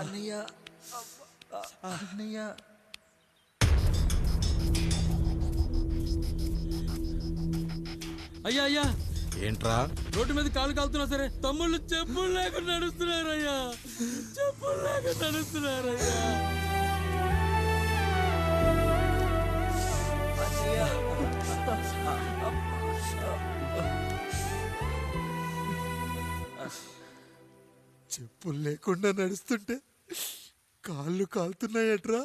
అన్నయ్య అన్నయ్య అయ్యా అయ్యా ఏంట్రా? రోడ్డు మీద కాలు కాలుతున్నా సరే తమ్ముళ్ళు చెప్పులు లేకుండా నడుస్తున్నారయ్యా, చెప్పులు లేకుండా నడుస్తున్నారయ్యా. చెప్పులు లేకుండా నడుస్తుంటే కాళ్ళు కాలుతున్నాయట్రా.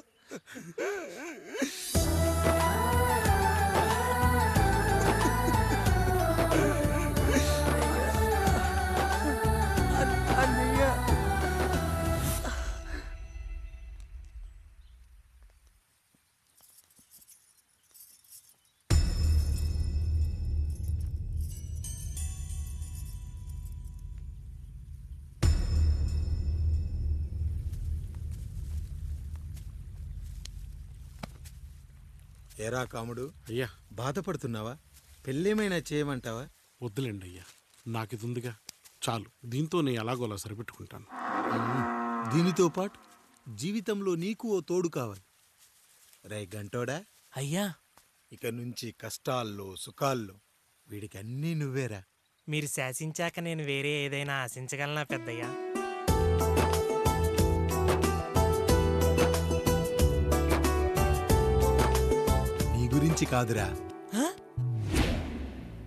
ఏరా కాముడు, అయ్యా బాధపడుతున్నావా? పెళ్ళేమైనా చేయమంటావా? వద్దులేండి అయ్యా, నాకు ఇది ఉందిగా చాలు, దీంతో నేను ఎలాగోలా సరిపెట్టుకుంటాను. దీనితో పాటు జీవితంలో నీకు ఓ తోడు కావాలి. రే గంటోడా, అయ్యా ఇక నుంచి కష్టాల్లో సుఖాల్లో వీడికి అన్నీ నువ్వేరా. మీరు శాసించాక నేను వేరే ఏదైనా ఆశించగలనా పెద్దయ్యా? నీ గురించి కాదురా,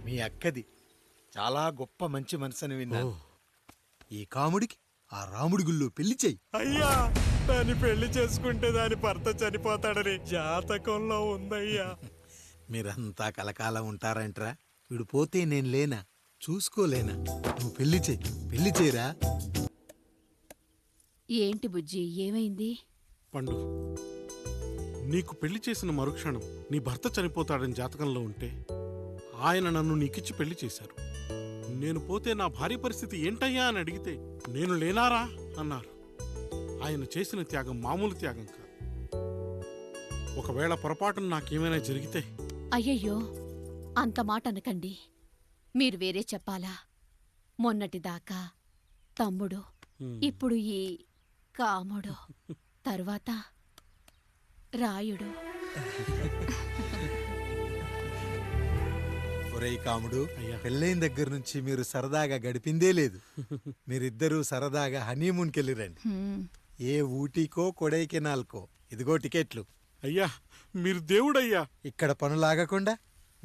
మీ అక్కది చాలా గొప్ప మంచి మనసుని విన్నాను. ఈ కాముడికి ఆ రాముడి గుళ్ళో పెళ్లి చెయ్యి. అయ్యా, దాన్ని పెళ్లి చేసుకుంటే దాని భర్త చనిపోతాడని జాతకంలో ఉందయ్యా. మీరంతా కలకాలం ఉంటారంట్రా. వీడు పోతే నేను లేనా, చూసుకోలేనా? నువ్వు పెళ్లి చెయ్యి, పెళ్లి చేయరా. ఏంటి బుజ్జి, ఏమైంది? పండు, నీకు పెళ్లి చేసిన మరుక్షణం నీ భర్త చనిపోతాడని జాతకంలో ఉంటే ఆయన నన్ను నీకిచ్చి పెళ్లి చేశారు. నేను పోతే నా భార్య పరిస్థితి ఏంటయ్యా అని అడిగితే నేను లేనారా అన్నారు. ఆయన చేసిన త్యాగం మామూలు త్యాగం కాదు. ఒకవేళ పొరపాటున నాకేమైనా జరిగితే? అయ్యయ్యో, అంత మాట అనకండి. మీరు వేరే చెప్పాలా? మొన్నటిదాకా తమ్ముడు, ఇప్పుడు ఈ కాముడు, తరువాత రాయుడు. ఒరేయ్ కాముడు, అయ్యా. పెళ్ళైన దగ్గర నుంచి మీరు సరదాగా గడిపిందే లేదు. మీరిద్దరూ సరదాగా హనీమూన్కి వెళ్ళిరండి. ఏ ఊటీకో కొడైకెనాల్కో. ఇదిగో టికెట్లు. అయ్యా, మీరు దేవుడయ్యా. ఇక్కడ పనులాగకుండా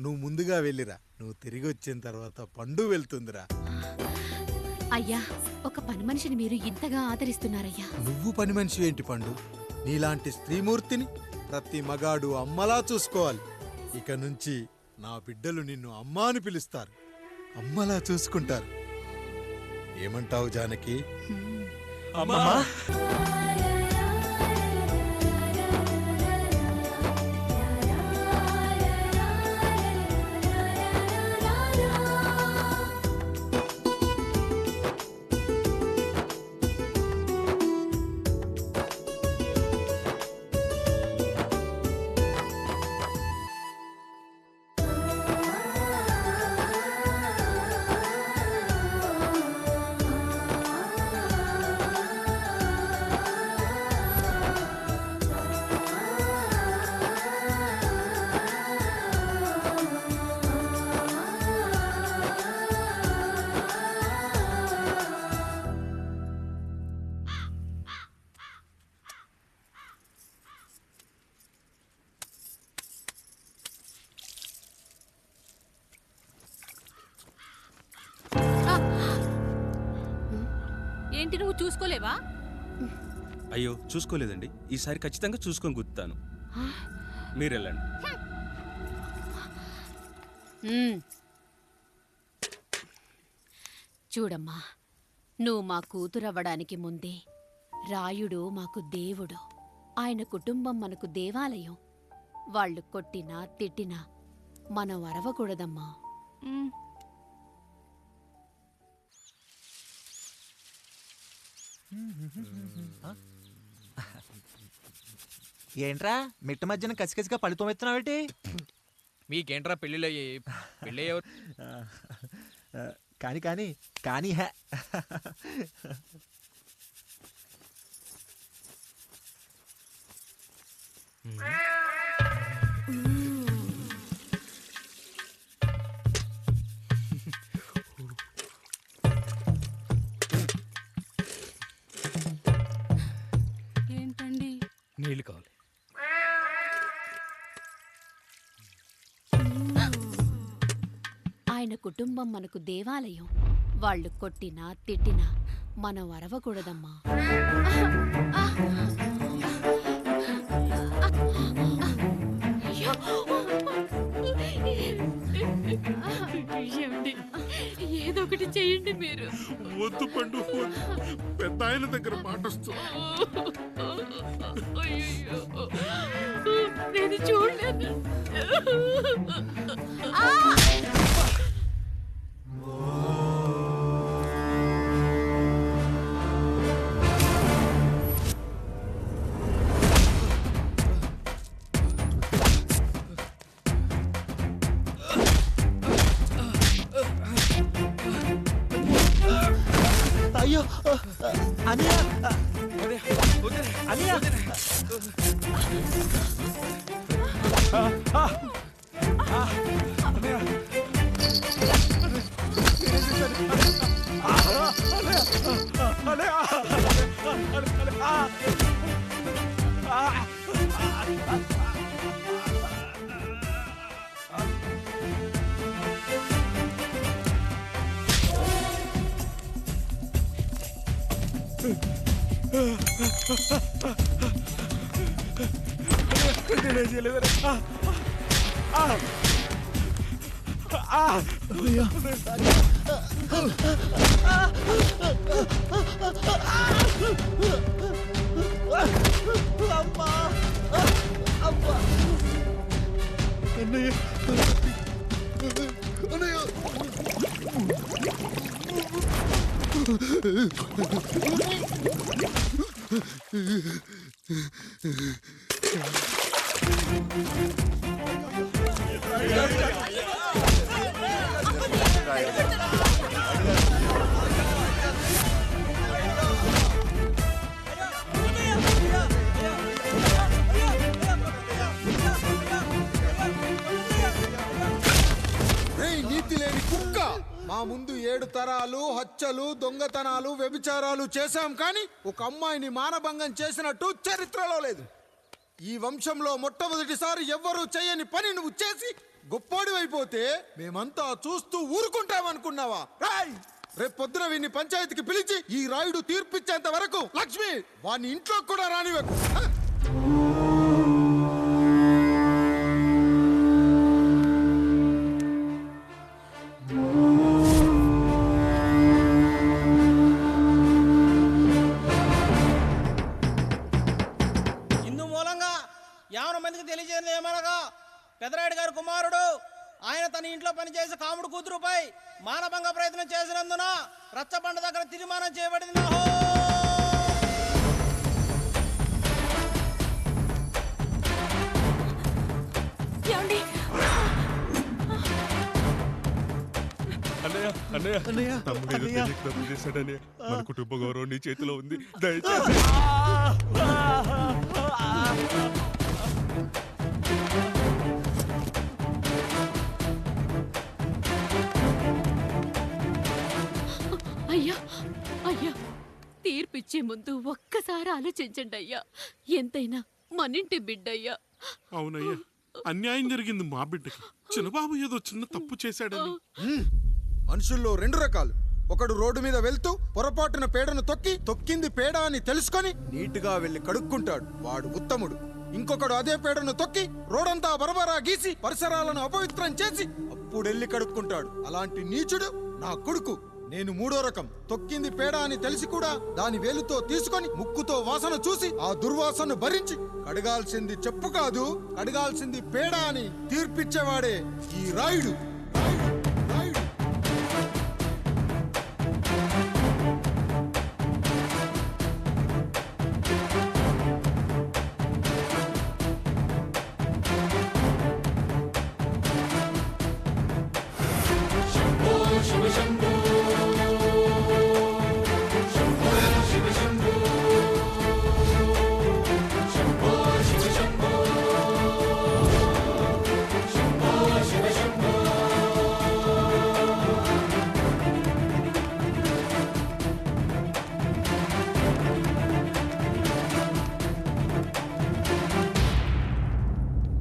నువ్వు ముందుగా వెళ్ళిరా. నువ్వు తిరిగి వచ్చిన తర్వాత పండు వెళ్తుందిరా. అయ్యా, ఒక పని మనిషిని మీరు ఇంతగా ఆదరిస్తున్నారయ్యా. నువ్వు పని మనిషి ఏంటి పండు? నీలాంటి స్త్రీమూర్తిని ప్రతి మగాడు అమ్మలా చూసుకోవాలి. ఇక నుంచి నా బిడ్డలు నిన్ను అమ్మా అని పిలుస్తారు, అమ్మలా చూసుకుంటారు. ఏమంటావు జానకి? అమ్మా ఏంటి, నువ్వు చూసుకోలేవా? అయ్యో చూసుకోలేదండి, ఈసారి ఖచ్చితంగా చూసుకొని గుర్తాను. మీరు వెళ్ళండి. చూడమ్మా, నువ్వు మా కూతురవ్వడానికి ముందే రాయుడు మాకు దేవుడు. ఆయన కుటుంబం మనకు దేవాలయం. వాళ్ళు కొట్టినా తిట్టినా మనం అరవకూడదమ్మా. ఏంట్రా మిట్ట మధ్యన కసికసిగా పళ్ళుతో ఎత్తున్నావేటి? మీకేంట్రా పెళ్ళిళ్ళయ్యి? పెళ్ళయ్యే కానీ కానీ కానీ హే నీళ్ళు కావాలి. ఆయన కుటుంబం మనకు దేవాలయం. వాళ్ళు కొట్టినా తిట్టినా మనం అరవకూడదమ్మా. ఏదో ఒకటి చెయ్యండి మీరు. వద్దు పండు, పెద్ద ఆయన దగ్గర మాటొస్తూ. నేను చూడలేదు. అయ్యో అన్నయ్య అన్నయ్య మా ముందు 7 తరాలు హత్యలు, దొంగతనాలు, వ్యభిచారాలు చేశాం, కానీ ఒక అమ్మాయిని మానభంగం చేసినట్టు చరిత్రలో లేదు. ఈ వంశంలో మొట్టమొదటిసారి ఎవ్వరూ చేయని పని నువ్వు చేసి గొప్పోడివైపోతే మేమంతా చూస్తూ ఊరుకుంటామనుకున్నావా? రేపు పొద్దున వీడిని పంచాయతీకి పిలిచి ఈ రాయుడు తీర్పిచ్చేంత వరకు లక్ష్మి వాడిని ఇంట్లో కూడా రానివ్వకు. తెలియజేయడం ఏమనగా పెదరాయుడు గారి కుమారుడు ఆయన తన ఇంట్లో పనిచేసే కాముడు కూతురుపై మానభంగ ప్రయత్నం చేసినందున రచ్చబండ దగ్గర తీర్మానం చేయబడింది. మన కుటుంబ గౌరవం నీ చేతిలో ఉంది, దయచేసి. అయ్యా అయ్యా, తీర్పిచ్చే ముందు ఒక్కసారి ఆలోచించండి అయ్యా. ఎంతైనా మనింటి బిడ్డయ్యా. అవునయ్యా, అన్యాయం జరిగింది మా బిడ్డకి. చిన్నబాబు ఏదో చిన్న తప్పు చేశాడని. మనుషుల్లో 2 రకాలు. ఒకడు రోడ్డు మీద వెళ్తూ పొరపాటున పేడను తొక్కింది పేడ అని తెలుసుకొని నీటుగా వెళ్లి కడుక్కుంటాడు, వాడు ఉత్తముడు. ఇంకొకడు అదే పేడను తొక్కి రోడంతా బరబరా గీసి పరిసరాలను అపవిత్రం చేసి అప్పుడెళ్ళి కడుక్కుంటాడు. అలాంటి నీచుడు నా కొడుకు. నేను 3వ రకం. తొక్కింది పేడ అని తెలిసి కూడా దాని వేలుతో తీసుకొని ముక్కుతో వాసన చూసి ఆ దుర్వాసన భరించి కడగాల్సింది చెప్పు కాదు, కడగాల్సింది పేడ అని తీర్పిచ్చేవాడే ఈ రాయుడు.